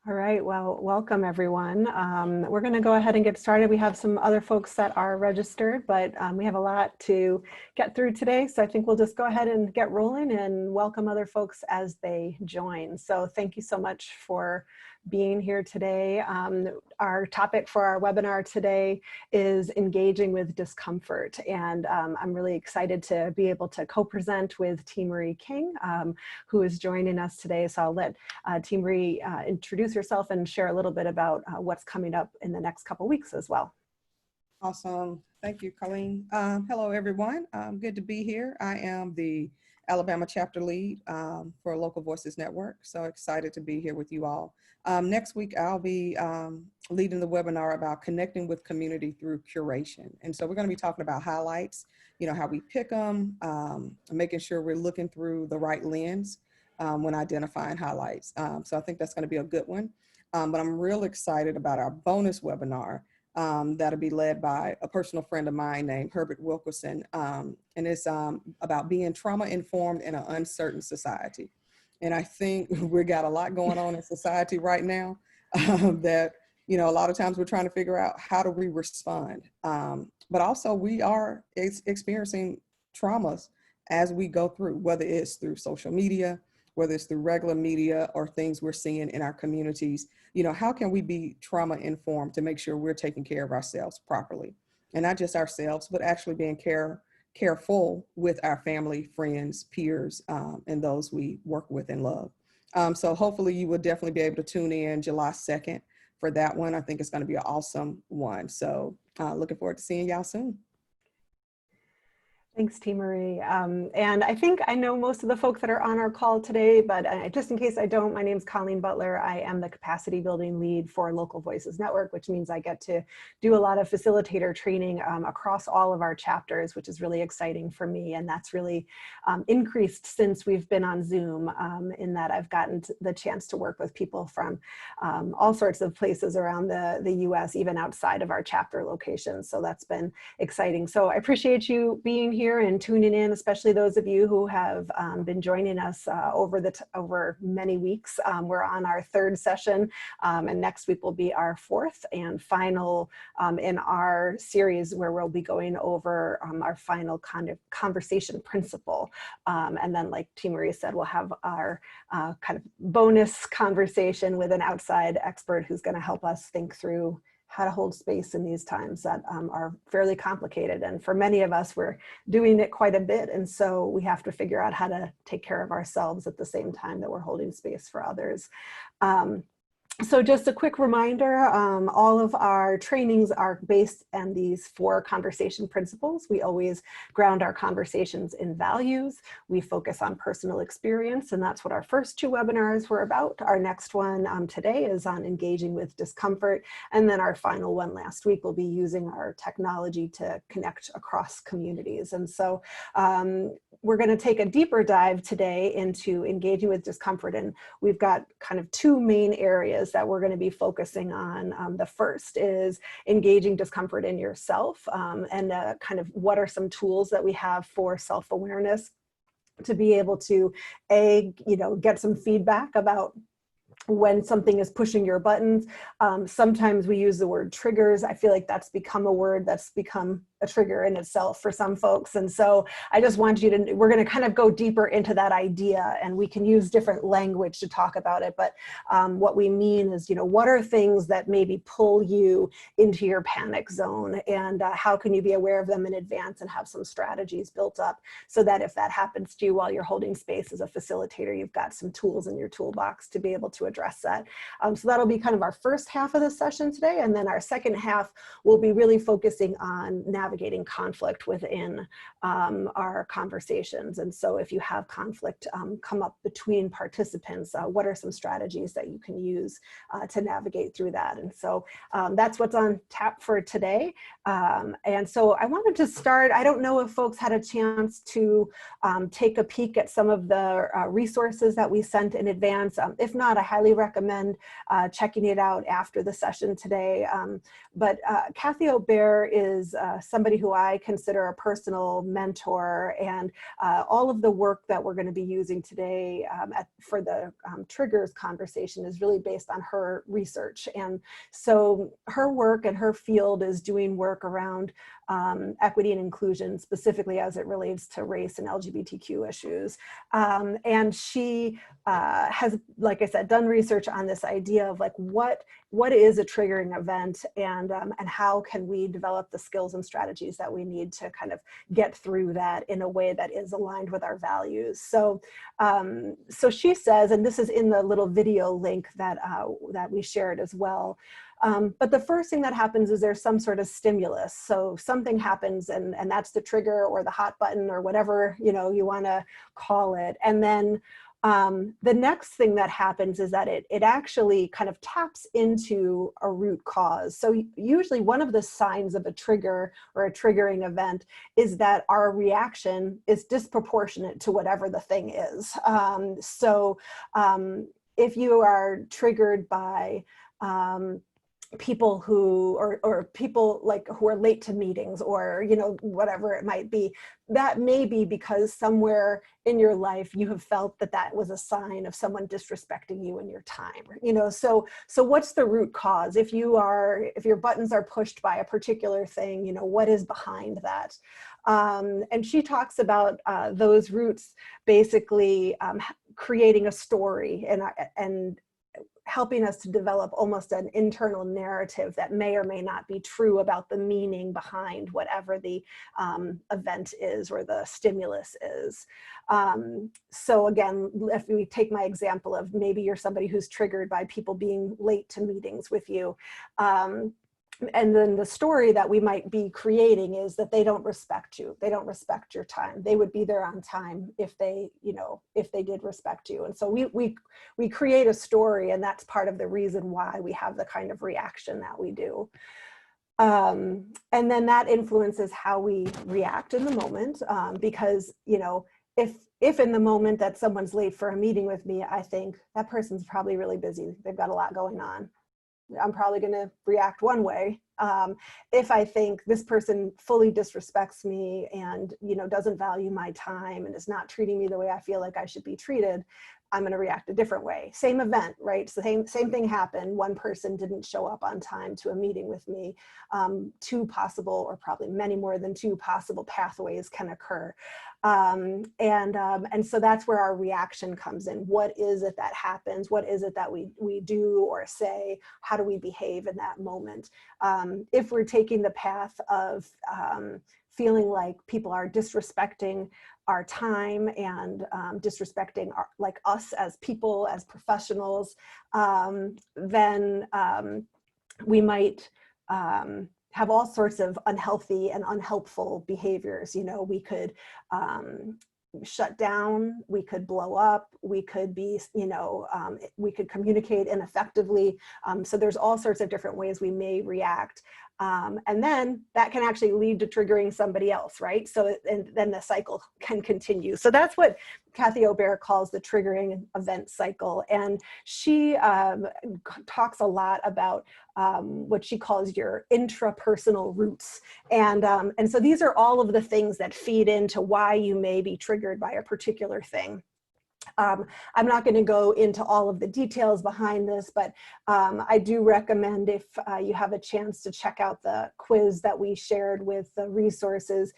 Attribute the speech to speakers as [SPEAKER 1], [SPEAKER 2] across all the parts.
[SPEAKER 1] All right, well, welcome everyone. We're going to go ahead and get started. We have some other folks that are registered, but we have a lot to get through today. So I think we'll just go ahead and get rolling and welcome other folks as they join. So thank you so much for being here today. Our topic for our webinar today is engaging with discomfort. And I'm really excited to be able to co-present with T. Marie King, who is joining us today. So I'll let T. Marie introduce herself and share a little bit about what's coming up in the next couple weeks as well.
[SPEAKER 2] Awesome. Thank you, Colleen. Hello, everyone. Good to be here. I am the Alabama chapter lead for Local Voices Network. So excited to be here with you all. Next week, I'll be leading the webinar about connecting with community through curation. And so we're going to be talking about highlights, how we pick them, making sure we're looking through the right lens when identifying highlights. So I think that's going to be a good one. But I'm real excited about our bonus webinar that'll be led by a personal friend of mine named Herbert Wilkerson. And it's about being trauma-informed in an uncertain society. And I think we got a lot going on in society right now that, a lot of times we're trying to figure out how do we respond. But also we are experiencing traumas as we go through, whether it's through social media, whether it's through regular media or things we're seeing in our communities. How can we be trauma informed to make sure we're taking care of ourselves properly? And not just ourselves, but actually being careful with our family, friends, peers, and those we work with and love. So hopefully you will definitely be able to tune in July 2nd for that one. I think it's going to be an awesome one. So looking forward to seeing y'all soon.
[SPEAKER 1] Thanks, T. Marie. And I think I know most of the folks that are on our call today, but just in case I don't, my name is Colleen Butler. I am the capacity building lead for Local Voices Network, which means I get to do a lot of facilitator training across all of our chapters, which is really exciting for me. And that's really increased since we've been on Zoom, in that I've gotten the chance to work with people from all sorts of places around the US, even outside of our chapter locations. So that's been exciting. So I appreciate you being here and tuning in, especially those of you who have been joining us over many weeks. We're on our third session, and next week will be our fourth and final in our series, where we'll be going over our final kind of conversation principle. And then, like T. Marie said, we'll have our kind of bonus conversation with an outside expert who's going to help us think through how to hold space in these times that are fairly complicated. And for many of us, we're doing it quite a bit. And so we have to figure out how to take care of ourselves at the same time that we're holding space for others. So just a quick reminder, all of our trainings are based on these 4 conversation principles. We always ground our conversations in values. We focus on personal experience, and that's what our first 2 webinars were about. Our next one today is on engaging with discomfort. And then our final one last week will be using our technology to connect across communities. And so we're going to take a deeper dive today into engaging with discomfort. And we've got kind of 2 main areas that we're going to be focusing on. The first is engaging discomfort in yourself, and kind of what are some tools that we have for self-awareness to be able to get some feedback about when something is pushing your buttons. Sometimes we use the word triggers. I feel like that's become a word that's become a trigger in itself for some folks. And so I just want you to, we're going to kind of go deeper into that idea, and we can use different language to talk about it. But what we mean is, what are things that maybe pull you into your panic zone, and how can you be aware of them in advance and have some strategies built up so that if that happens to you while you're holding space as a facilitator, you've got some tools in your toolbox to be able to address that. So that'll be kind of our first half of the session today. And then our second half will be really focusing on navigating conflict within our conversations. And so if you have conflict come up between participants, what are some strategies that you can use to navigate through that? And so that's what's on tap for today. And so I wanted to start, I don't know if folks had a chance to take a peek at some of the resources that we sent in advance. If not, I highly recommend checking it out after the session today. But Kathy O'Bear is somebody who I consider a personal mentor, and all of the work that we're going to be using today for the triggers conversation is really based on her research. And so her work and her field is doing work around equity and inclusion, specifically as it relates to race and LGBTQ issues. And she has, like I said, done research on this idea of like what is a triggering event, and how can we develop the skills and strategies that we need to kind of get through that in a way that is aligned with our values. So, so she says, and this is in the little video link that that we shared as well. But the first thing that happens is there's some sort of stimulus. So something happens, and that's the trigger or the hot button or whatever, you know, you want to call it. And then the next thing that happens is that it actually kind of taps into a root cause. So usually one of the signs of a trigger or a triggering event is that our reaction is disproportionate to whatever the thing is. If you are triggered by people who, or people like who are late to meetings, or, you know, whatever it might be, that may be because somewhere in your life you have felt that that was a sign of someone disrespecting you and your time, you know. So what's the root cause? If your buttons are pushed by a particular thing, you know, what is behind that? And she talks about those roots basically creating a story and helping us to develop almost an internal narrative that may or may not be true about the meaning behind whatever the event is or the stimulus is. So again, if we take my example of maybe you're somebody who's triggered by people being late to meetings with you, and then the story that we might be creating is that they don't respect you. They don't respect your time. They would be there on time if they, you know, if they did respect you. And so we create a story, and that's part of the reason why we have the kind of reaction that we do. And then that influences how we react in the moment, because, you know, if in the moment that someone's late for a meeting with me, I think that person's probably really busy. They've got a lot going on. I'm probably going to react one way. If I think this person fully disrespects me and, you know, doesn't value my time and is not treating me the way I feel like I should be treated, I'm going to react a different way. Same event, right? So same thing happened. One person didn't show up on time to a meeting with me. Two possible, or probably many more than two possible pathways can occur. And so that's where our reaction comes in. What is it that happens? What is it that we do or say? How do we behave in that moment? If we're taking the path of feeling like people are disrespecting our time and disrespecting like us as people, as professionals, then we might have all sorts of unhealthy and unhelpful behaviors. You know, we could shut down, we could blow up, we could be, you know, we could communicate ineffectively. So there's all sorts of different ways we may react. And then that can actually lead to triggering somebody else, right? So and then the cycle can continue. So that's what Kathy Obear calls the triggering event cycle. And she talks a lot about what she calls your intrapersonal roots. And so these are all of the things that feed into why you may be triggered by a particular thing. I'm not going to go into all of the details behind this, but I do recommend, if you have a chance, to check out the quiz that we shared with the resources.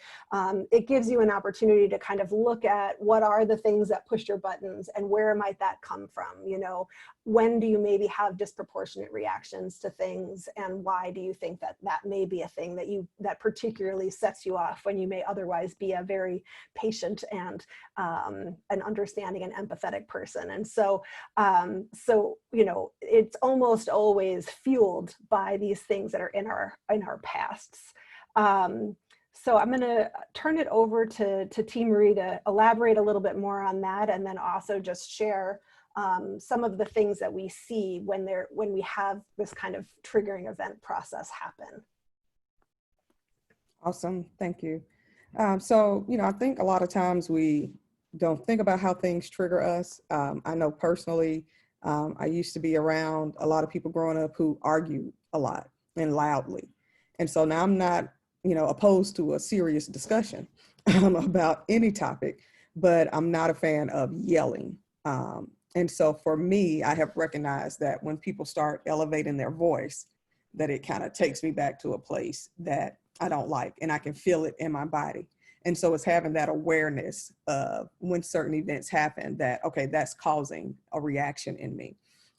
[SPEAKER 1] It gives you an opportunity to kind of look at what are the things that push your buttons and where might that come from. You know, when do you maybe have disproportionate reactions to things, and why do you think that that may be a thing that particularly sets you off when you may otherwise be a very patient and an understanding and empathetic person. And so you know, it's almost always fueled by these things that are in our pasts. So I'm going to turn it over to T. Marie to elaborate a little bit more on that, and then also just share some of the things that we see when we have this kind of triggering event process happen.
[SPEAKER 2] Awesome, thank you. So, you know, I think a lot of times we don't think about how things trigger us. I know personally, I used to be around a lot of people growing up who argued a lot and loudly. And so now I'm not opposed to a serious discussion about any topic, but I'm not a fan of yelling. And so for me, I have recognized that when people start elevating their voice, that it kind of takes me back to a place that I don't like, and I can feel it in my body. And so it's having that awareness of when certain events happen that, okay, that's causing a reaction in me.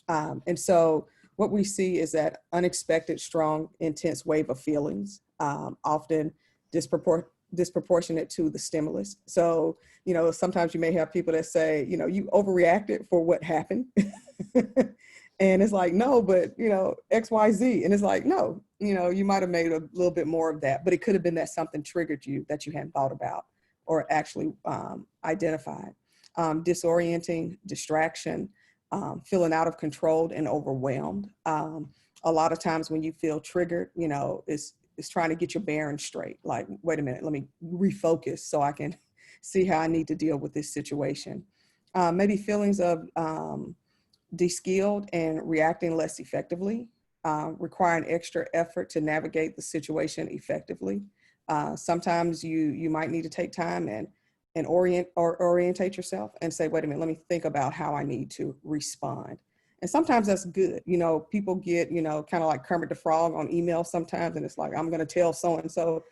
[SPEAKER 2] And so what we see is that unexpected, strong, intense wave of feelings, often disproportionate to the stimulus. So, sometimes you may have people that say, you overreacted for what happened. And it's like, no, but, X, Y, Z. And it's like, no, you might have made a little bit more of that, but it could have been that something triggered you that you hadn't thought about or actually identified. Disorienting, distraction, feeling out of control and overwhelmed. A lot of times when you feel triggered, it's trying to get your bearings straight. Like, wait a minute, let me refocus so I can see how I need to deal with this situation. Maybe feelings of de-skilled and reacting less effectively, requiring extra effort to navigate the situation effectively. Sometimes you might need to take time and orientate yourself and say, wait a minute, let me think about how I need to respond. And sometimes that's good. People get, kind of like Kermit the Frog on email sometimes, and it's like, I'm going to tell so-and-so,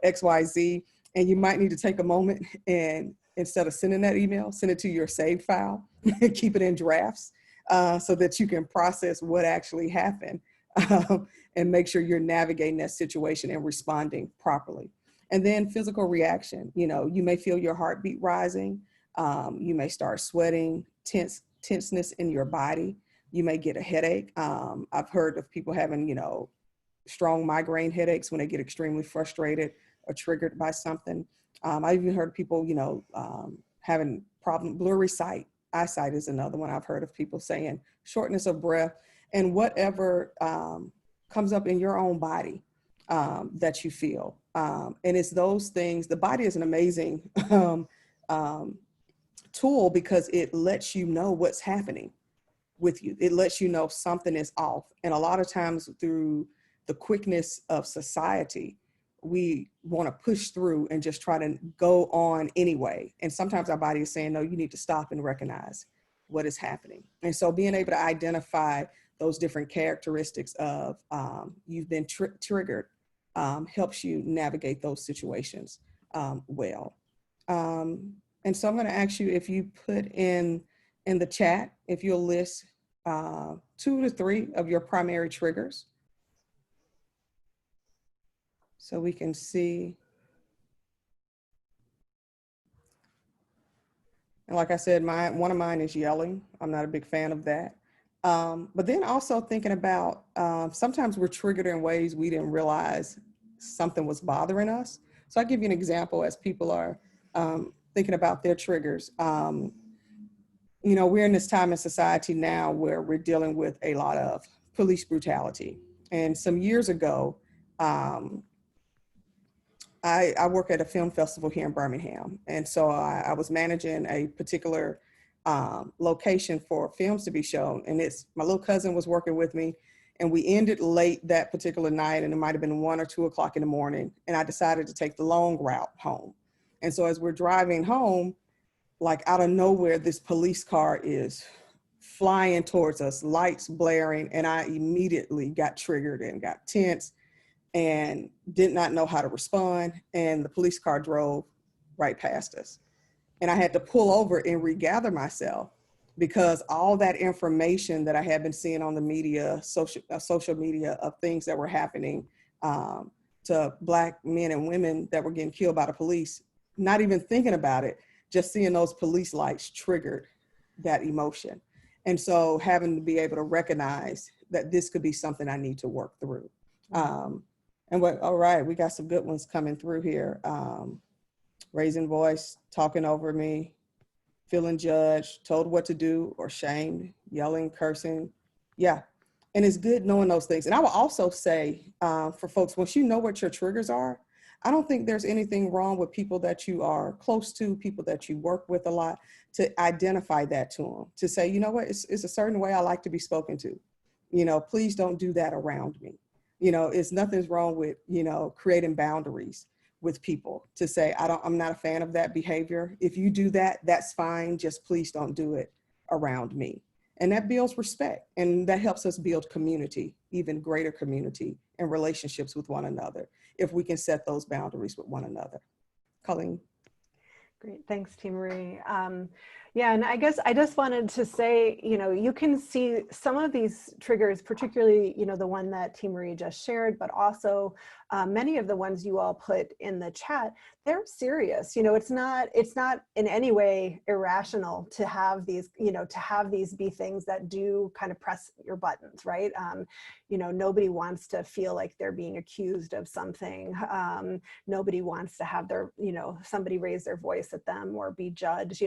[SPEAKER 2] X, Y, Z. And you might need to take a moment and instead of sending that email, send it to your saved file and keep it in drafts so that you can process what actually happened and make sure you're navigating that situation and responding properly. And then physical reaction, you may feel your heartbeat rising. You may start sweating, tenseness in your body. You may get a headache. I've heard of people having, strong migraine headaches when they get extremely frustrated or triggered by something. I even heard of people, having blurry sight. Eyesight is another one I've heard of people saying, shortness of breath, and whatever comes up in your own body that you feel. And it's those things. The body is an amazing tool because it lets you know what's happening with you. It lets you know something is off. And a lot of times through the quickness of society, we want to push through and just try to go on anyway. And sometimes our body is saying, no, you need to stop and recognize what is happening. And so being able to identify those different characteristics of you've been triggered helps you navigate those situations well. And so I'm going to ask you if you put in the chat, if you'll list 2 to 3 of your primary triggers, so we can see. And like I said, one of mine is yelling. I'm not a big fan of that. But then also thinking about sometimes we're triggered in ways we didn't realize something was bothering us. So I'll give you an example as people are thinking about their triggers. We're in this time in society now where we're dealing with a lot of police brutality. And some years ago, I work at a film festival here in Birmingham. And so I was managing a particular location for films to be shown. And my little cousin was working with me, and we ended late that particular night, and it might've been 1 or 2 o'clock in the morning. And I decided to take the long route home. And so as we're driving home, like out of nowhere, this police car is flying towards us, lights blaring. And I immediately got triggered and got tense and did not know how to respond. And the police car drove right past us. And I had to pull over and regather myself because all that information that I had been seeing on the media, social media of things that were happening to Black men and women that were getting killed by the police, not even thinking about it, just seeing those police lights triggered that emotion. And so having to be able to recognize that this could be something I need to work through. All right, we got some good ones coming through here. Raising voice, talking over me, feeling judged, told what to do or shamed, yelling, cursing. Yeah, and it's good knowing those things. And I will also say for folks, once you know what your triggers are, I don't think there's anything wrong with people that you are close to, people that you work with a lot, to identify that to them, to say, you know what, it's a certain way I like to be spoken to. Please don't do that around me. It's nothing's wrong with, creating boundaries with people to say, I'm not a fan of that behavior. If you do that, that's fine. Just please don't do it around me. And that builds respect, and that helps us build community, even greater community and relationships with one another, if we can set those boundaries with one another. Colleen.
[SPEAKER 1] Great, thanks, Tia Marie. Yeah, and I guess I just wanted to say, you can see some of these triggers, particularly, the one that Tia Marie just shared, but also many of the ones you all put in the chat, they're serious. It's not in any way irrational to have these, be things that do kind of press your buttons, right? Nobody wants to feel like they're being accused of something. Nobody wants to have their, somebody raise their voice at them or be judged,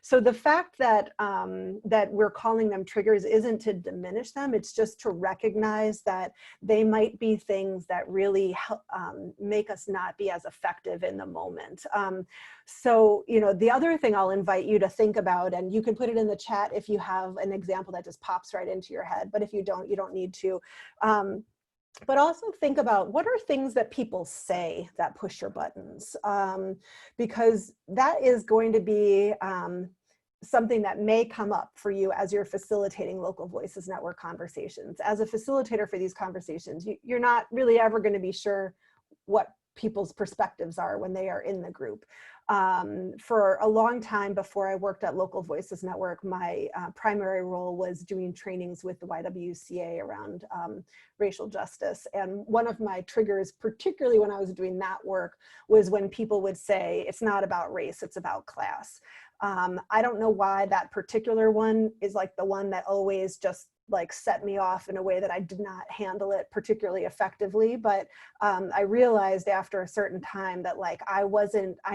[SPEAKER 1] So the fact that that we're calling them triggers isn't to diminish them. It's just to recognize that they might be things that really help, make us not be as effective in the moment. So, the other thing I'll invite you to think about, and you can put it in the chat if you have an example that just pops right into your head, but if you don't need to. But also think about, what are things that people say that push your buttons? Because that is going to be something that may come up for you as you're facilitating Local Voices Network conversations. As a facilitator for these conversations, you're not really ever going to be sure what people's perspectives are when they are in the group. For a long time before I worked at Local Voices Network, my primary role was doing trainings with the YWCA around racial justice. And one of my triggers, particularly when I was doing that work, was when people would say, it's not about race, it's about class. I don't know why that particular one is like the one that always just like set me off in a way that I did not handle it particularly effectively. But I realized after a certain time that like I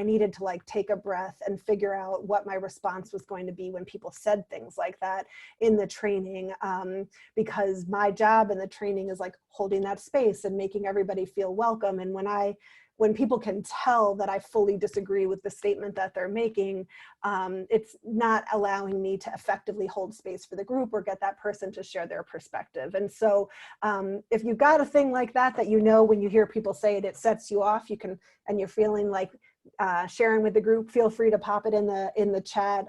[SPEAKER 1] needed to like take a breath and figure out what my response was going to be when people said things like that in the training, because my job in the training is like holding that space and making everybody feel welcome. And when people can tell that I fully disagree with the statement that they're making, it's not allowing me to effectively hold space for the group or get that person to share their perspective. And so if you've got a thing like that, when you hear people say it, it sets you off, and you're feeling like sharing with the group, feel free to pop it in the chat.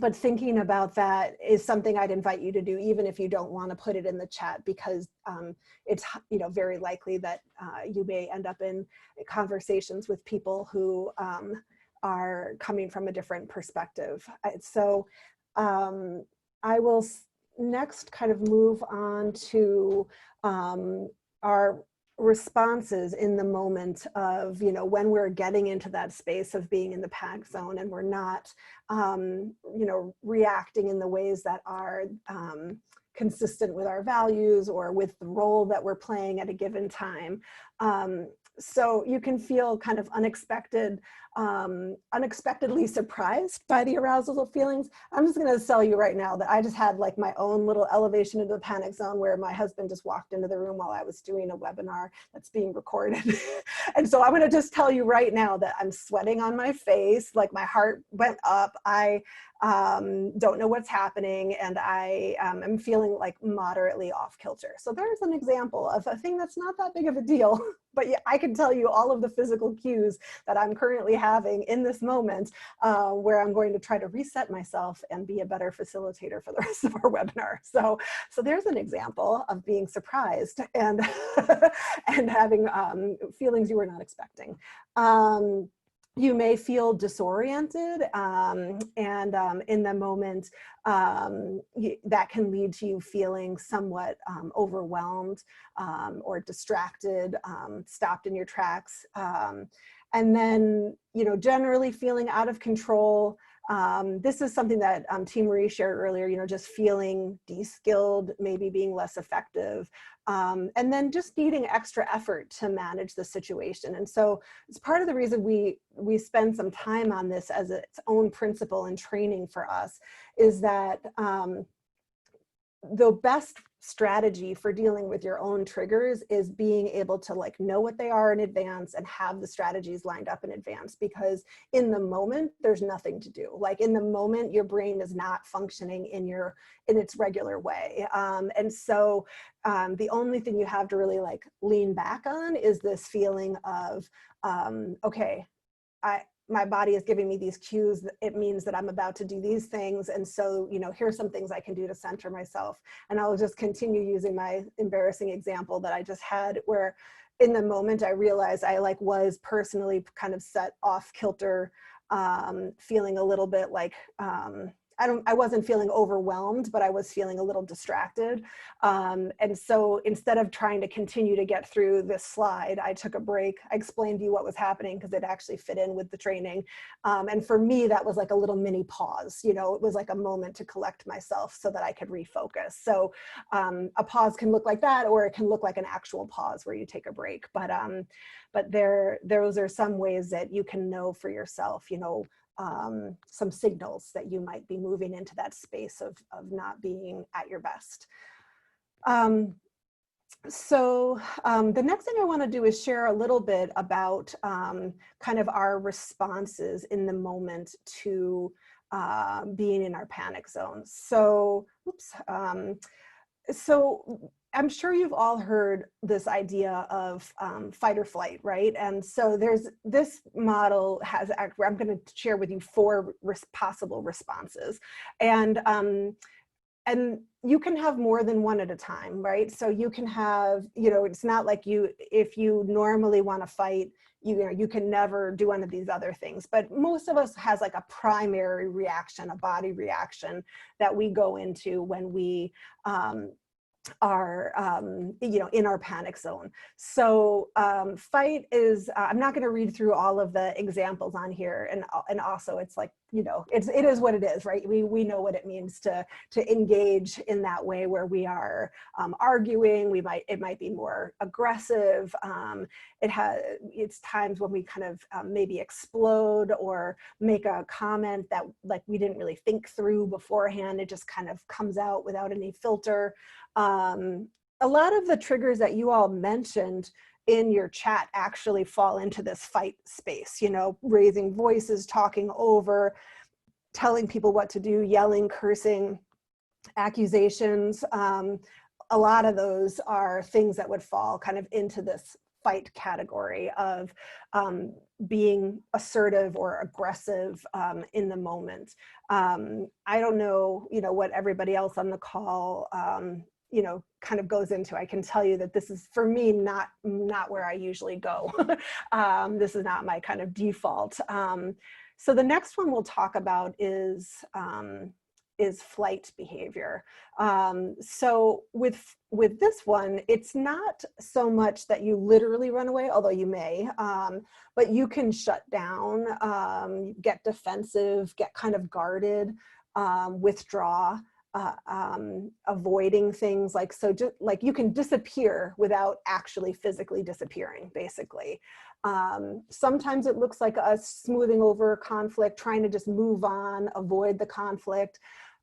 [SPEAKER 1] But thinking about that is something I'd invite you to do, even if you don't want to put it in the chat, because it's very likely that you may end up in conversations with people who are coming from a different perspective. So I will next kind of move on to our responses in the moment of, when we're getting into that space of being in the panic zone and we're not, reacting in the ways that are consistent with our values or with the role that we're playing at a given time. So you can feel kind of unexpectedly surprised by the arousal feelings. I'm just going to tell you right now that I just had like my own little elevation into the panic zone where my husband just walked into the room while I was doing a webinar that's being recorded. And so I'm going to just tell you right now that I'm sweating on my face, like my heart went up. I don't know what's happening, and I am feeling like moderately off kilter. So there's an example of a thing that's not that big of a deal, but yeah, I can tell you all of the physical cues that I'm currently having in this moment, where I'm going to try to reset myself and be a better facilitator for the rest of our webinar. So there's an example of being surprised and and having feelings you were not expecting. You may feel disoriented, and in the moment, that can lead to you feeling somewhat overwhelmed or distracted, stopped in your tracks. And then, generally feeling out of control. This is something that Tia Marie shared earlier, just feeling de-skilled, maybe being less effective, and then just needing extra effort to manage the situation. And so it's part of the reason we spend some time on this as its own principle and training for us, is that the best strategy for dealing with your own triggers is being able to like know what they are in advance and have the strategies lined up in advance, because in the moment there's nothing to do. Like in the moment your brain is not functioning in its regular way, and so the only thing you have to really like lean back on is this feeling of okay, my body is giving me these cues. It means that I'm about to do these things. And so, you know, here's some things I can do to center myself. And I'll just continue using my embarrassing example that I just had, where in the moment I realized I like was personally kind of set off kilter, feeling a little bit like, I wasn't feeling overwhelmed, but I was feeling a little distracted. And so instead of trying to continue to get through this slide, I took a break. I explained to you what was happening because it actually fit in with the training. And for me, that was like a little mini pause. You know, it was like a moment to collect myself so that I could refocus. So a pause can look like that, or it can look like an actual pause where you take a break. But those are some ways that you can know for yourself, you know, some signals that you might be moving into that space of not being at your best. So the next thing I want to do is share a little bit about kind of our responses in the moment to being in our panic zones. So, oops. So I'm sure you've all heard this idea of fight or flight, right? And so there's this model I'm going to share with you 4 possible responses. And you can have more than one at a time, right? So you can have, you know, it's not like if you normally want to fight, you know, you can never do one of these other things. But most of us has like a primary reaction, a body reaction that we go into when we are you know, in our panic zone. So fight is I'm not going to read through all of the examples on here, and also it's like, you know, it is what it is, right? We know what it means to engage in that way, where we are arguing. It might be more aggressive. It's times when we kind of maybe explode or make a comment that like we didn't really think through beforehand. It just kind of comes out without any filter. A lot of the triggers that you all mentioned in your chat actually fall into this fight space, you know, raising voices, talking over, telling people what to do, yelling, cursing, accusations. A lot of those are things that would fall kind of into this fight category of being assertive or aggressive in the moment. I don't know, you know, what everybody else on the call you know, kind of goes into. I can tell you that this is, for me, not where I usually go. This is not my kind of default. So the next one we'll talk about is flight behavior. So with this one, it's not so much that you literally run away, although you may, but you can shut down, get defensive, get kind of guarded, withdraw. Avoiding things like, so just like you can disappear without actually physically disappearing, basically. Sometimes it looks like us smoothing over conflict, trying to just move on, avoid the conflict,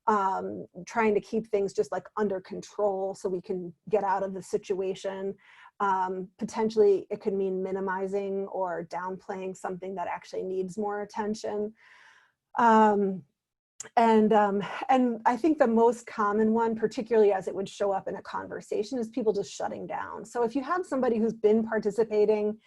[SPEAKER 1] trying to keep things just like under control so we can get out of the situation. Potentially it could mean minimizing or downplaying something that actually needs more attention. And I think the most common one, particularly as it would show up in a conversation, is people just shutting down. So if you have somebody who's been participating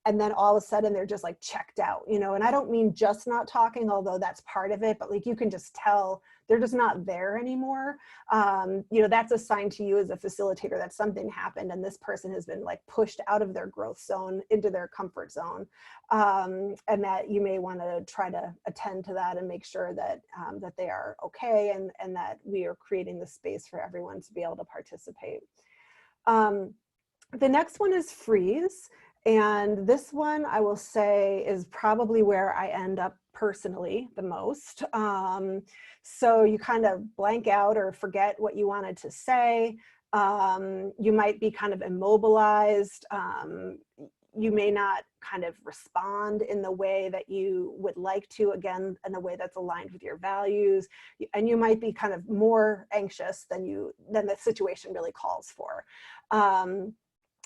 [SPEAKER 1] and then all of a sudden they're just like checked out, you know, and I don't mean just not talking, although that's part of it, but like you can just tell they're just not there anymore. You know, that's a sign to you as a facilitator that something happened and this person has been like pushed out of their growth zone into their comfort zone. And that you may want to try to attend to that and make sure that that they are okay, and that we are creating the space for everyone to be able to participate. The next one is freeze. And this one, I will say, is probably where I end up personally the most. So you kind of blank out or forget what you wanted to say. You might be kind of immobilized. you may not kind of respond in the way that you would like to, again, in a way that's aligned with your values. And you might be kind of more anxious than the situation really calls for.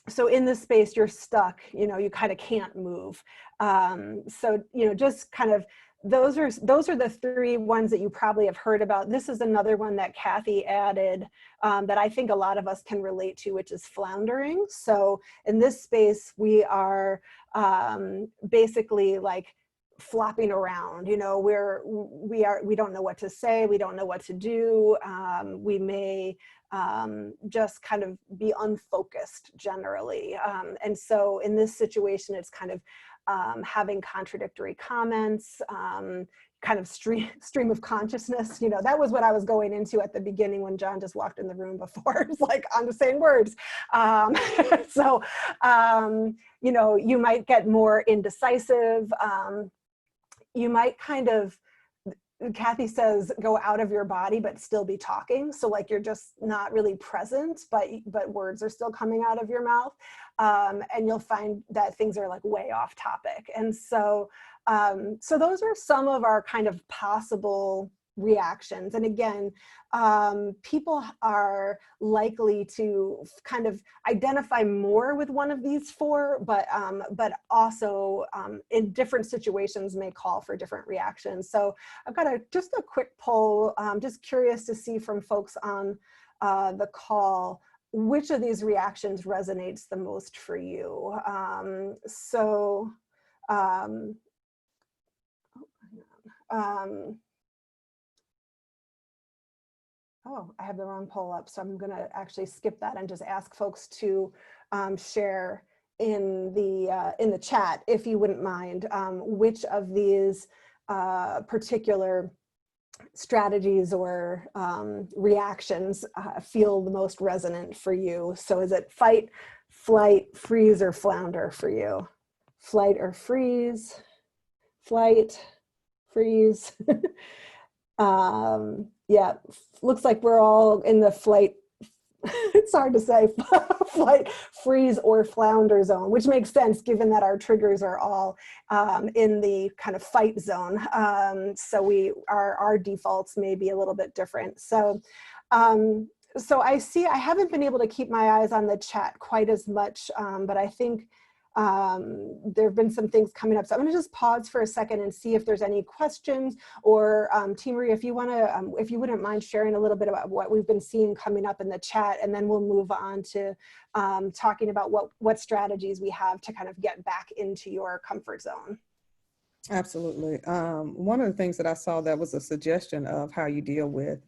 [SPEAKER 1] So in this space, you're stuck, you kind of can't move. So, just kind of, those are the three ones that you probably have heard about. This is another one that Kathy added that I think a lot of us can relate to, which is floundering. So in this space, we are basically like flopping around. We don't know what to say, we don't know what to do. We may just kind of be unfocused generally. And so in this situation, it's kind of having contradictory comments, kind of stream of consciousness. That was what I was going into at the beginning when John just walked in the room before. It's like, I'm just saying words. So, you might get more indecisive. You might kind of, Kathy says, go out of your body, but still be talking. So like you're just not really present, but words are still coming out of your mouth. And you'll find that things are like way off topic. And so, so those are some of our kind of possible reactions. And again, people are likely to kind of identify more with one of these four, but also in different situations may call for different reactions. So I've got just a quick poll, just curious to see from folks on the call, which of these reactions resonates the most for you. Oh, I have the wrong poll up, so I'm going to actually skip that and just ask folks to share in the chat, if you wouldn't mind, which of these particular strategies or reactions feel the most resonant for you. So is it fight, flight, freeze, or flounder for you? Flight or freeze, flight, freeze. Yeah, looks like we're all in the flight, it's hard to say, flight, freeze, or flounder zone, which makes sense given that our triggers are all in the kind of fight zone. So our defaults may be a little bit different. So, so I haven't been able to keep my eyes on the chat quite as much, but I think there have been some things coming up. So I'm going to just pause for a second and see if there's any questions, or Tia Marie, if you want to, if you wouldn't mind sharing a little bit about what we've been seeing coming up in the chat, and then we'll move on to talking about what strategies we have to kind of get back into your comfort zone.
[SPEAKER 2] Absolutely. One of the things that I saw that was a suggestion of how you deal with,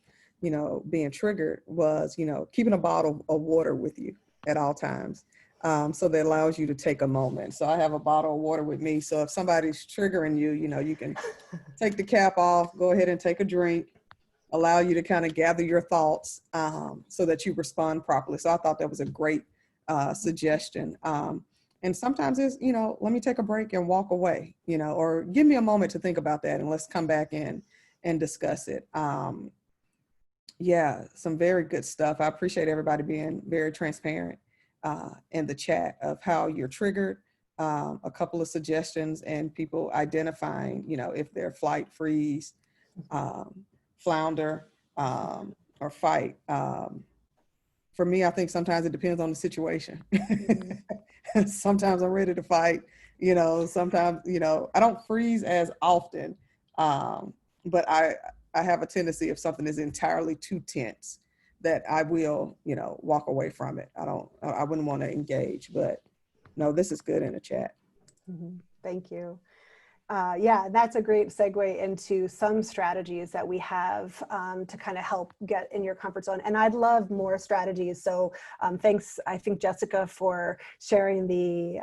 [SPEAKER 2] being triggered was, keeping a bottle of water with you at all times. So that allows you to take a moment. So I have a bottle of water with me. So if somebody's triggering you, you can take the cap off, go ahead and take a drink, allow you to kind of gather your thoughts so that you respond properly. So I thought that was a great suggestion. And sometimes it's, let me take a break and walk away, or give me a moment to think about that and let's come back in and discuss it. Yeah, some very good stuff. I appreciate everybody being very transparent in the chat of how you're triggered, a couple of suggestions, and people identifying, if they're flight, freeze, flounder, or fight. For me, I think sometimes it depends on the situation. Sometimes I'm ready to fight, sometimes, I don't freeze as often, but I have a tendency, if something is entirely too tense, that I will, walk away from it. I wouldn't want to engage, but no, this is good in the chat.
[SPEAKER 1] Mm-hmm. Thank you. Yeah, that's a great segue into some strategies that we have to kind of help get in your comfort zone. And I'd love more strategies. So thanks, I think, Jessica, for sharing the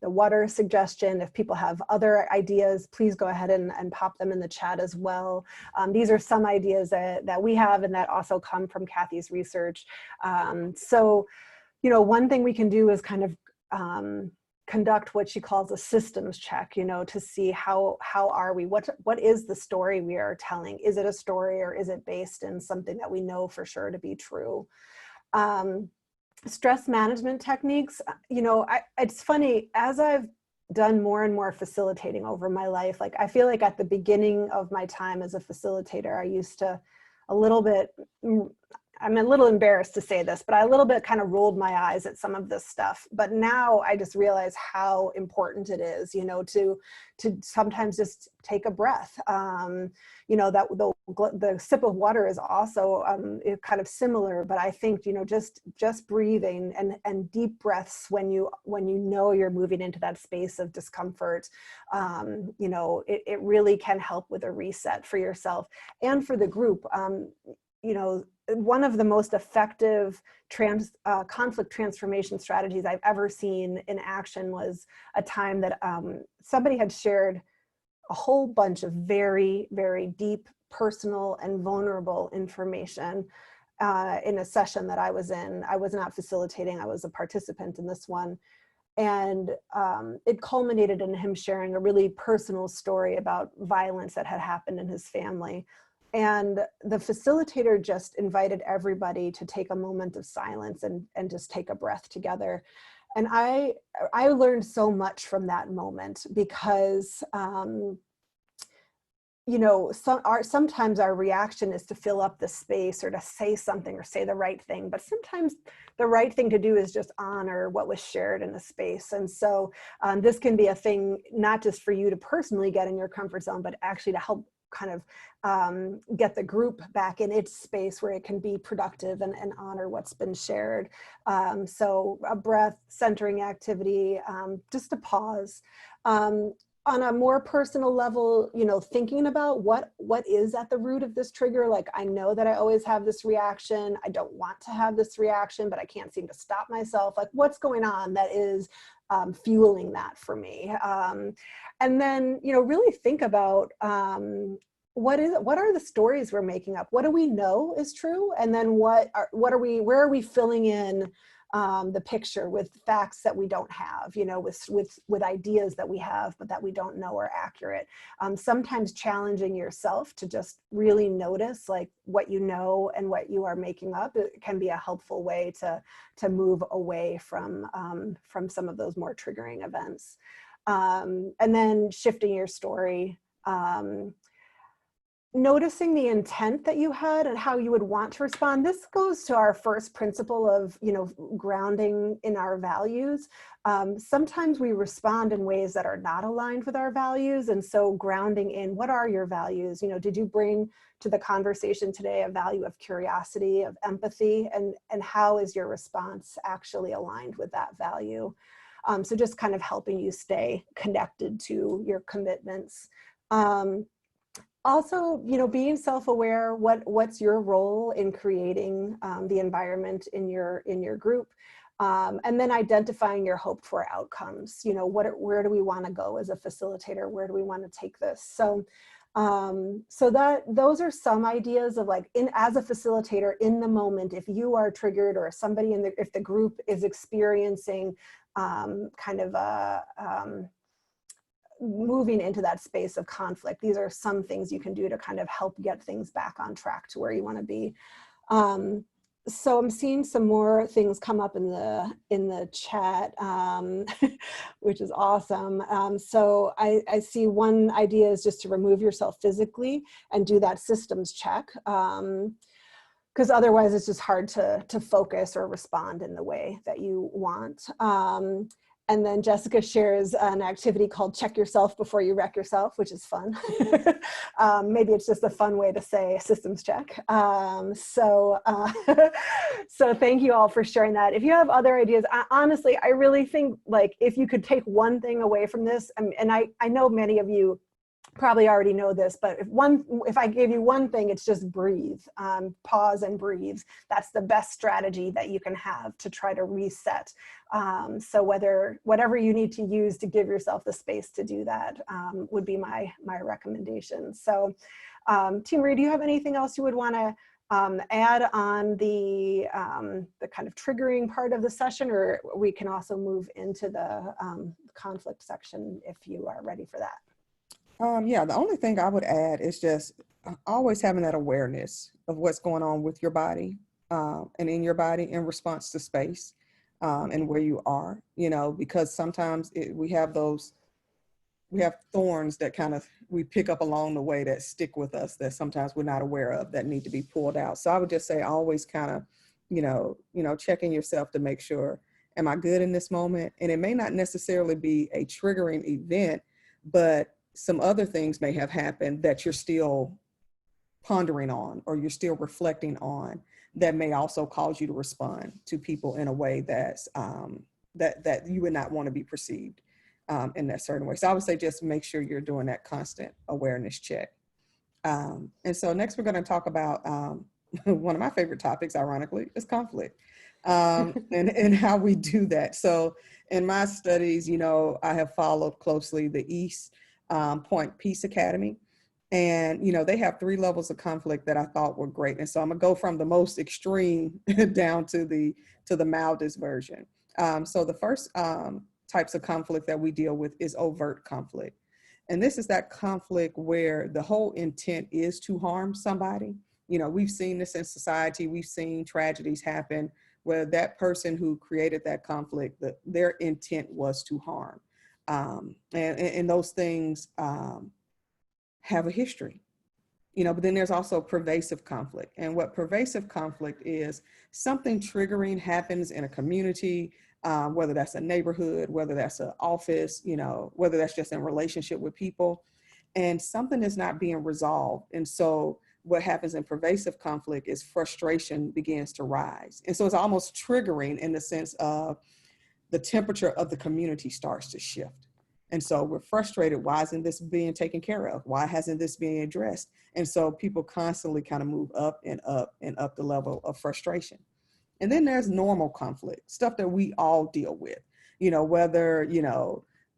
[SPEAKER 1] water suggestion. If people have other ideas, please go ahead and pop them in the chat as well. These are some ideas that we have and that also come from Kathy's research. So, one thing we can do is kind of conduct what she calls a systems check, to see how are we, what is the story we are telling? Is it a story, or is it based in something that we know for sure to be true? stress management techniques, it's funny, as I've done more and more facilitating over my life, like I feel like at the beginning of my time as a facilitator, I used to a little bit, I'm a little embarrassed to say this, but I a little bit kind of rolled my eyes at some of this stuff. But now I just realize how important it is, to sometimes just take a breath. That the sip of water is also kind of similar, but I think, just breathing and deep breaths when you know you're moving into that space of discomfort, it really can help with a reset for yourself and for the group. One of the most effective conflict transformation strategies I've ever seen in action was a time that somebody had shared a whole bunch of very, very deep, personal, and vulnerable information in a session that I was in. I was not facilitating, I was a participant in this one. And it culminated in him sharing a really personal story about violence that had happened in his family. And the facilitator just invited everybody to take a moment of silence and just take a breath together. And I learned so much from that moment because, sometimes our reaction is to fill up the space or to say something or say the right thing, but sometimes the right thing to do is just honor what was shared in the space. And so this can be a thing, not just for you to personally get in your comfort zone, but actually to help kind of get the group back in its space where it can be productive and honor what's been shared. So a breath centering activity, just a pause. On a more personal level, thinking about what is at the root of this trigger. Like, I know that I always have this reaction. I don't want to have this reaction, but I can't seem to stop myself. Like, what's going on that is fueling that for me? And then, really think about what are the stories we're making up? What do we know is true? And then where are we filling in the picture with facts that we don't have, with ideas that we have, but that we don't know are accurate. Sometimes challenging yourself to just really notice like what you know and what you are making up, it can be a helpful way to move away from some of those more triggering events. And then shifting your story, noticing the intent that you had and how you would want to respond. This goes to our first principle of, grounding in our values. Sometimes we respond in ways that are not aligned with our values. And so grounding in what are your values? Did you bring to the conversation today a value of curiosity, of empathy, and how is your response actually aligned with that value? So just kind of helping you stay connected to your commitments. Also, being self-aware, what's your role in creating the environment in your group, and then identifying your hoped for outcomes. Where do we want to go as a facilitator? Where do we want to take this? So, those are some ideas of like, as a facilitator in the moment, if you are triggered or somebody if the group is experiencing kind of a moving into that space of conflict, these are some things you can do to kind of help get things back on track to where you want to be. So I'm seeing some more things come up in the chat, which is awesome. So I see one idea is just to remove yourself physically and do that systems check, because otherwise it's just hard to focus or respond in the way that you want. And then Jessica shares an activity called Check Yourself Before You Wreck Yourself, which is fun. Maybe it's just a fun way to say systems check. So thank you all for sharing that. If you have other ideas, honestly, I really think like if you could take one thing away from this, and I know many of you probably already know this, but if I gave you one thing, it's just breathe, pause and breathe. That's the best strategy that you can have to try to reset. So whatever you need to use to give yourself the space to do that would be my recommendation. So Team Marie, do you have anything else you would want to add on the kind of triggering part of the session, or we can also move into the conflict section if you are ready for that?
[SPEAKER 2] Yeah, the only thing I would add is just always having that awareness of what's going on with your body and in your body in response to space. and where you are, because sometimes we have thorns that kind of we pick up along the way that stick with us that sometimes we're not aware of that need to be pulled out. So I would just say always kind of, checking yourself to make sure, am I good in this moment? And it may not necessarily be a triggering event, but some other things may have happened that you're still pondering on or you're still reflecting on that may also cause you to respond to people in a way that's that you would not want to be perceived in that certain way. So I would say just make sure you're doing that constant awareness check. And so next we're going to talk about one of my favorite topics, ironically, is conflict and how we do that. So in my studies, I have followed closely the East Point Peace Academy. And, they have 3 levels of conflict that I thought were great. And so I'm gonna go from the most extreme down to the mildest version. So the first types of conflict that we deal with is overt conflict. And this is that conflict where the whole intent is to harm somebody. We've seen this in society. We've seen tragedies happen where that person who created that conflict, their intent was to harm. And those things have a history, but then there's also pervasive conflict. And what pervasive conflict is, something triggering happens in a community, whether that's a neighborhood, whether that's an office, whether that's just in relationship with people, and something is not being resolved. And so what happens in pervasive conflict is frustration begins to rise. And so it's almost triggering in the sense of the temperature of the community starts to shift. And so we're frustrated. Why isn't this being taken care of? Why hasn't this been addressed? And so people constantly kind of move up and up and up the level of frustration. And then there's normal conflict, stuff that we all deal with, whether,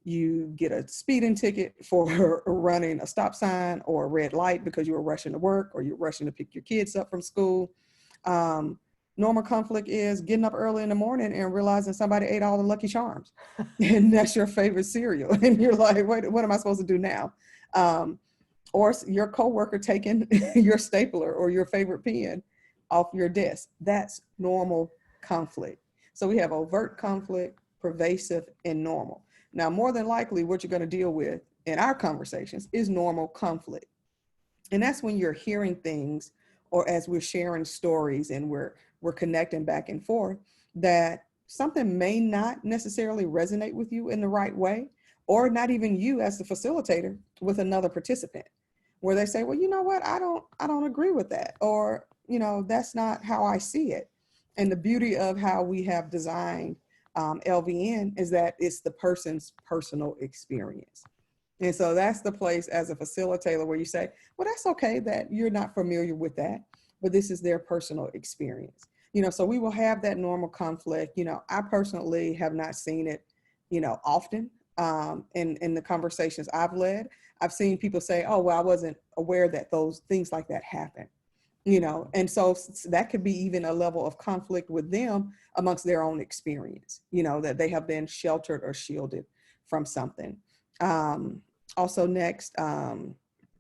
[SPEAKER 2] you get a speeding ticket for running a stop sign or a red light because you were rushing to work or you're rushing to pick your kids up from school. Normal conflict is getting up early in the morning and realizing somebody ate all the Lucky Charms and that's your favorite cereal. And you're like, wait, what am I supposed to do now? Or your coworker taking your stapler or your favorite pen off your desk. That's normal conflict. So we have overt conflict, pervasive, and normal. Now, more than likely, what you're going to deal with in our conversations is normal conflict. And that's when you're hearing things, or as we're sharing stories and we're connecting back and forth, that something may not necessarily resonate with you in the right way, or not even you as the facilitator with another participant, where they say, well, you know what, I don't agree with that, or, that's not how I see it. And the beauty of how we have designed LVN is that it's the person's personal experience. And so that's the place as a facilitator where you say, well, that's okay that you're not familiar with that, but this is their personal experience. So we will have that normal conflict. I personally have not seen it, often in the conversations I've led. I've seen people say, oh, well, I wasn't aware that those things like that happen. And so that could be even a level of conflict with them amongst their own experience, that they have been sheltered or shielded from something. Also next,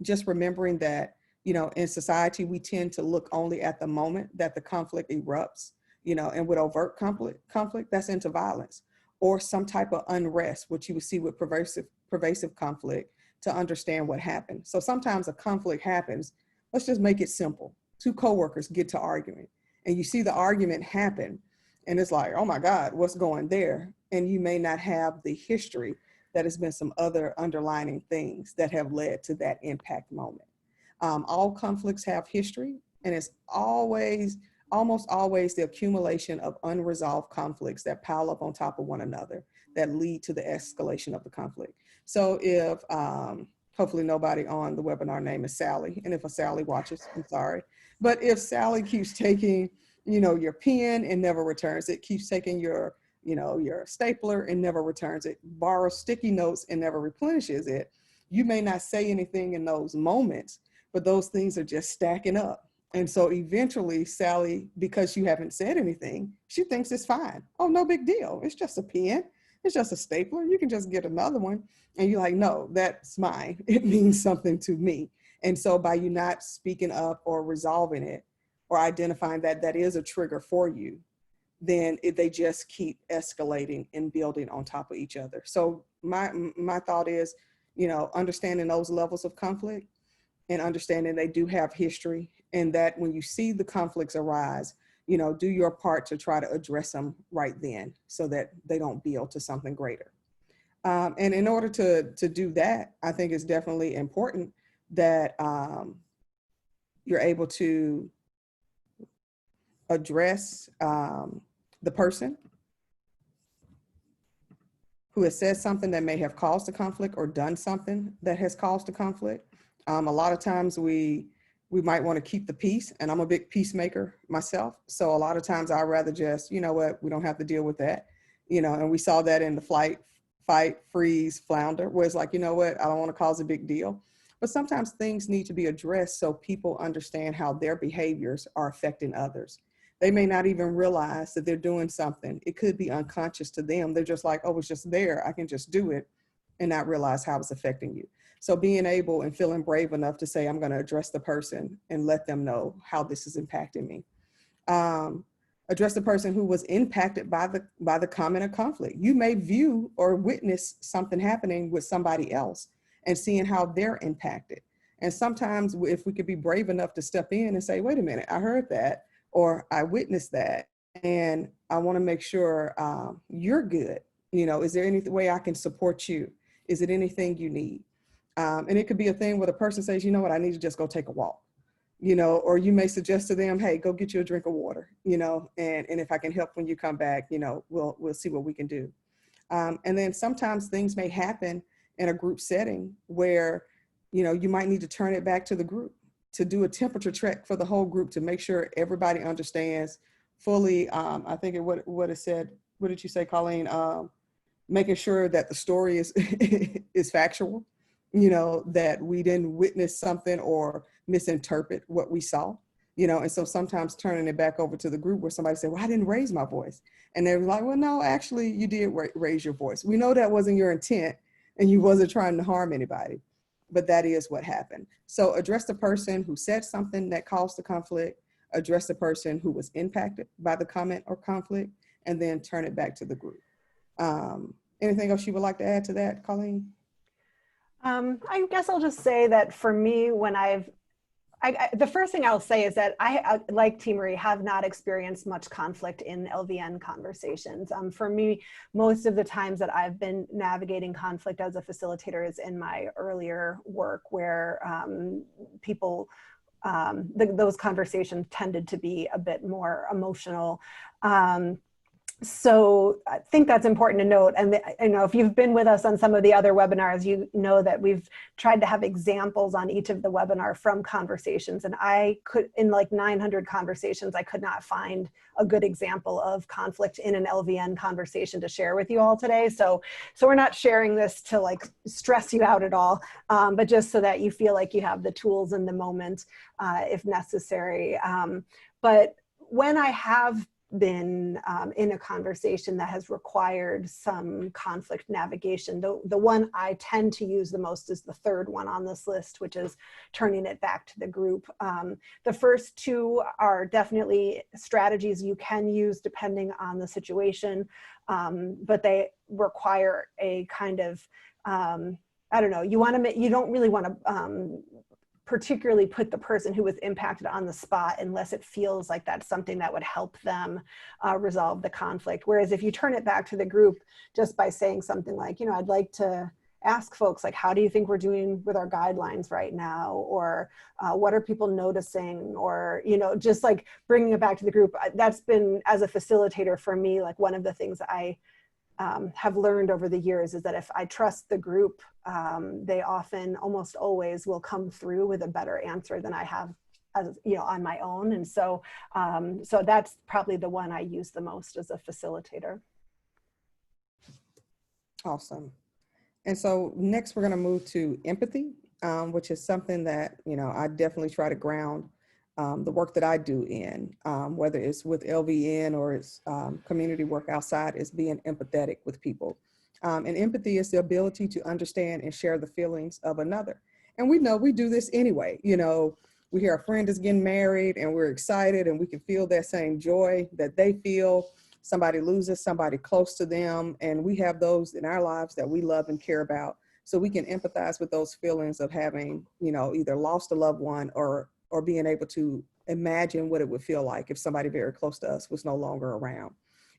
[SPEAKER 2] just remembering that, in society, we tend to look only at the moment that the conflict erupts, and with overt conflict, that's into violence or some type of unrest, which you would see with pervasive conflict, to understand what happened. So sometimes a conflict happens. Let's just make it simple. 2 coworkers get to arguing and you see the argument happen and it's like, oh my God, what's going there? And you may not have the history that has been some other underlining things that have led to that impact moment. All conflicts have history, and it's almost always the accumulation of unresolved conflicts that pile up on top of one another that lead to the escalation of the conflict. So if, hopefully nobody on the webinar name is Sally, and if a Sally watches, I'm sorry. But if Sally keeps taking, your pen and never returns it, keeps taking your stapler and never returns it, borrows sticky notes and never replenishes it, you may not say anything in those moments, but those things are just stacking up. And so eventually Sally, because you haven't said anything, she thinks it's fine. Oh, no big deal. It's just a pen. It's just a stapler. You can just get another one. And you're like, no, that's mine. It means something to me. And so by you not speaking up or resolving it or identifying that that is a trigger for you, then they just keep escalating and building on top of each other. So my thought is, understanding those levels of conflict and understanding they do have history, and that when you see the conflicts arise, do your part to try to address them right then so that they don't build to something greater. And in order to do that, I think it's definitely important that you're able to address the person who has said something that may have caused a conflict or done something that has caused a conflict. A lot of times we might want to keep the peace, and I'm a big peacemaker myself. So a lot of times I'd rather just, we don't have to deal with that, and we saw that in the flight, fight, freeze, flounder, where it's like, I don't want to cause a big deal. But sometimes things need to be addressed so people understand how their behaviors are affecting others. They may not even realize that they're doing something. It could be unconscious to them. They're just like, oh, it's just there. I can just do it and not realize how it's affecting you. So being able and feeling brave enough to say, I'm going to address the person and let them know how this is impacting me. Address the person who was impacted by the comment or conflict. You may view or witness something happening with somebody else and seeing how they're impacted. And sometimes if we could be brave enough to step in and say, wait a minute, I heard that, or I witnessed that, and I want to make sure you're good. Is there any way I can support you? Is it anything you need? And it could be a thing where the person says, you know what, I need to just go take a walk, or you may suggest to them, hey, go get you a drink of water, and if I can help when you come back, we'll see what we can do. And then sometimes things may happen in a group setting where, you might need to turn it back to the group to do a temperature check for the whole group to make sure everybody understands fully. I think what it said, what did you say, Colleen? Making sure that the story is is factual, that we didn't witness something or misinterpret what we saw, and so sometimes turning it back over to the group where somebody said, well, I didn't raise my voice. And they're like, well, no, actually you did raise your voice. We know that wasn't your intent and you wasn't trying to harm anybody, but that is what happened. So address the person who said something that caused the conflict, address the person who was impacted by the comment or conflict, and then turn it back to the group. Anything else you would like to add to that, Colleen?
[SPEAKER 1] I guess I'll just say that for me, when the first thing I'll say is that I, like T. Marie, have not experienced much conflict in LVN conversations. For me, most of the times that I've been navigating conflict as a facilitator is in my earlier work where people, those conversations tended to be a bit more emotional. So I think that's important to note. And if you've been with us on some of the other webinars, you know that we've tried to have examples on each of the webinar from conversations. And in like 900 conversations, I could not find a good example of conflict in an LVN conversation to share with you all today. So we're not sharing this to like stress you out at all, but just so that you feel like you have the tools in the moment if necessary. But when I have been in a conversation that has required some conflict navigation, the one I tend to use the most is the third one on this list, which is turning it back to the group. The first two are definitely strategies you can use depending on the situation, but they require a kind of, I don't know, you don't really want to particularly put the person who was impacted on the spot unless it feels like that's something that would help them resolve the conflict. Whereas if you turn it back to the group just by saying something like, I'd like to ask folks, like, how do you think we're doing with our guidelines right now? Or what are people noticing? Or, just like bringing it back to the group. That's been, as a facilitator for me, like one of the things I have learned over the years is that if I trust the group, they often, almost always, will come through with a better answer than I have, as on my own. And so, so that's probably the one I use the most as a facilitator.
[SPEAKER 2] Awesome. And so next we're going to move to empathy, which is something that I definitely try to ground the work that I do in, whether it's with LVN or it's community work outside, is being empathetic with people. And empathy is the ability to understand and share the feelings of another. And we know we do this anyway. We hear a friend is getting married and we're excited and we can feel that same joy that they feel. somebody loses somebody close to them, and we have those in our lives that we love and care about. So we can empathize with those feelings of having, either lost a loved one or being able to imagine what it would feel like if somebody very close to us was no longer around.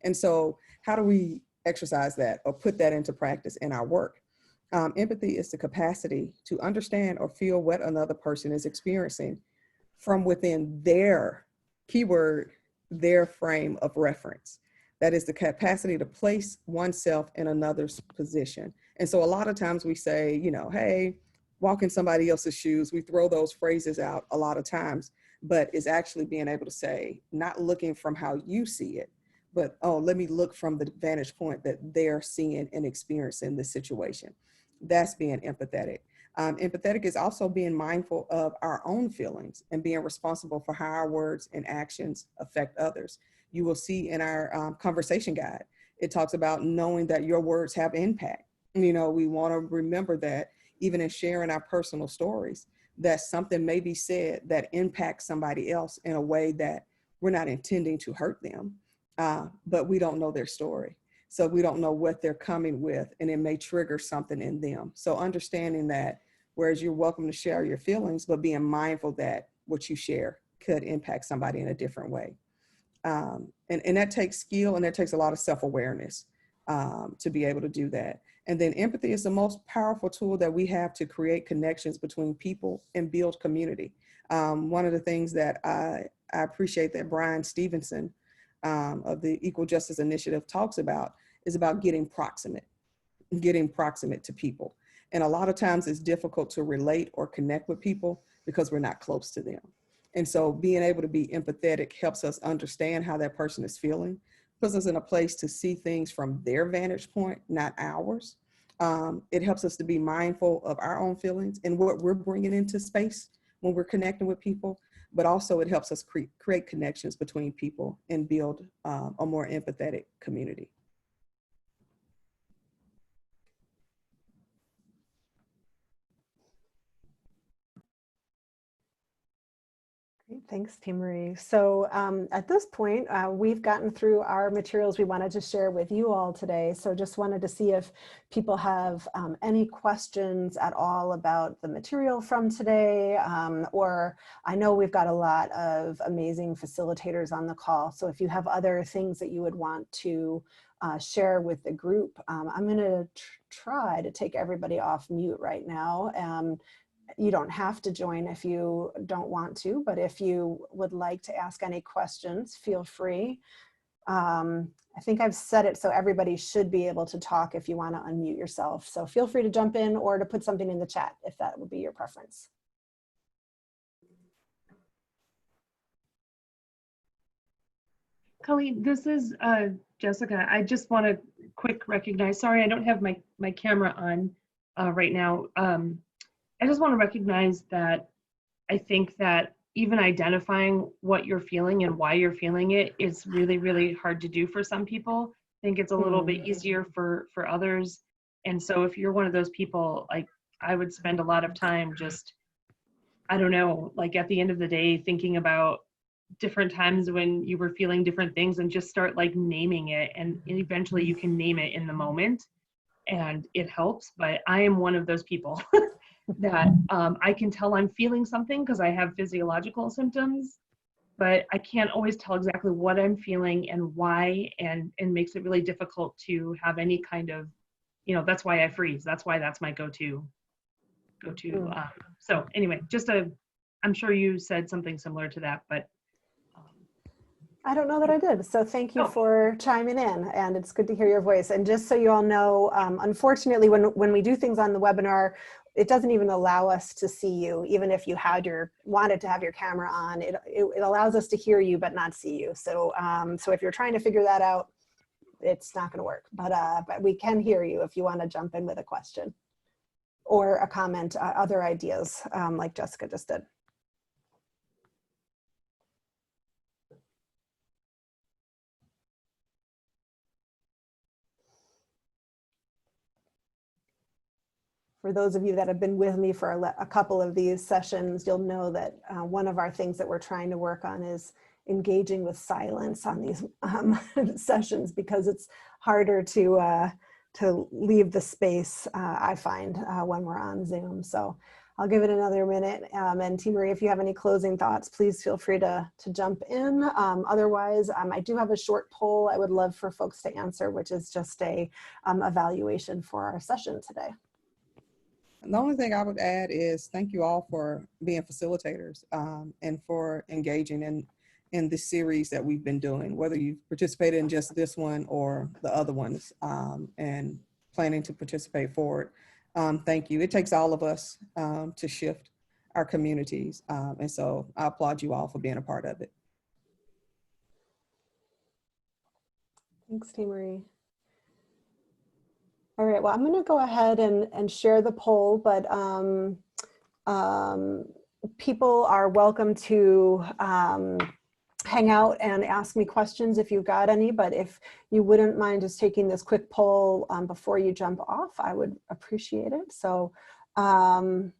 [SPEAKER 2] And so how do we exercise that or put that into practice in our work? Empathy is the capacity to understand or feel what another person is experiencing from within their, keyword, their frame of reference. That is the capacity to place oneself in another's position. And so a lot of times we say, hey, walk in somebody else's shoes. We throw those phrases out a lot of times, but it's actually being able to say, not looking from how you see it, but, oh, let me look from the vantage point that they're seeing and experiencing the situation. That's being empathetic. Empathetic is also being mindful of our own feelings and being responsible for how our words and actions affect others. You will see in our conversation guide, it talks about knowing that your words have impact. We want to remember that even in sharing our personal stories, that something may be said that impacts somebody else in a way that we're not intending to hurt them, but we don't know their story. So we don't know what they're coming with, and it may trigger something in them. So understanding that, whereas you're welcome to share your feelings, but being mindful that what you share could impact somebody in a different way. And that takes skill, and that takes a lot of self-awareness to be able to do that. And then empathy is the most powerful tool that we have to create connections between people and build community. One of the things that I appreciate that Brian Stevenson of the Equal Justice Initiative talks about is about getting proximate to people. And a lot of times it's difficult to relate or connect with people because we're not close to them. And so being able to be empathetic helps us understand how that person is feeling, puts us in a place to see things from their vantage point, not ours. It helps us to be mindful of our own feelings and what we're bringing into space when we're connecting with people, but also it helps us create connections between people and build a more empathetic community.
[SPEAKER 1] Great, thanks, Team Marie. So at this point, we've gotten through our materials we wanted to share with you all today. So just wanted to see if people have any questions at all about the material from today, or I know we've got a lot of amazing facilitators on the call. So if you have other things that you would want to share with the group, I'm going to try to take everybody off mute right now. You don't have to join if you don't want to, but if you would like to ask any questions, feel free. I think I've set it so everybody should be able to talk if you want to unmute yourself. So feel free to jump in or to put something in the chat if that would be your preference.
[SPEAKER 3] Colleen, this is Jessica. I just want to quick recognize, sorry, I don't have my camera on right now. I just want to recognize that I think that even identifying what you're feeling and why you're feeling it is really, really hard to do for some people. I think it's a little bit easier for others. And so if you're one of those people, like I would spend a lot of time just, I don't know, like at the end of the day, thinking about different times when you were feeling different things and just start like naming it. And eventually you can name it in the moment and it helps. But I am one of those people that I can tell I'm feeling something because I have physiological symptoms, but I can't always tell exactly what I'm feeling and why, and makes it really difficult to have any kind of, that's why I freeze. That's why that's my go-to. So anyway, I'm sure you said something similar to that, but.
[SPEAKER 1] I don't know that I did. So thank you for chiming in, and it's good to hear your voice. And just so you all know, unfortunately, when we do things on the webinar, it doesn't even allow us to see you, even if you wanted to have your camera on. It allows us to hear you, but not see you. So so if you're trying to figure that out, it's not going to work. But we can hear you if you want to jump in with a question or a comment, other ideas, like Jessica just did. For those of you that have been with me for a couple of these sessions, you'll know that one of our things that we're trying to work on is engaging with silence on these sessions, because it's harder to leave the space, I find, when we're on Zoom. So I'll give it another minute. And T. Marie, if you have any closing thoughts, please feel free to jump in. Otherwise, I do have a short poll I would love for folks to answer, which is just a evaluation for our session today.
[SPEAKER 2] The only thing I would add is thank you all for being facilitators and for engaging in this series that we've been doing, whether you participated in just this one or the other ones, and planning to participate forward. Thank you. It takes all of us to shift our communities. And so I applaud you all for being a part of it.
[SPEAKER 1] Thanks, T. Marie. All right, well, I'm going to go ahead and share the poll, but people are welcome to hang out and ask me questions if you've got any, but if you wouldn't mind just taking this quick poll before you jump off, I would appreciate it. So for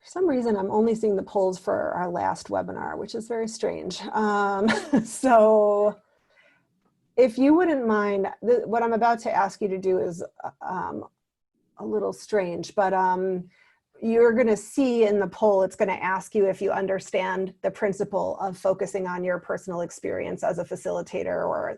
[SPEAKER 1] some reason, I'm only seeing the polls for our last webinar, which is very strange. So if you wouldn't mind, what I'm about to ask you to do is a little strange, but you're going to see in the poll, it's going to ask you if you understand the principle of focusing on your personal experience as a facilitator or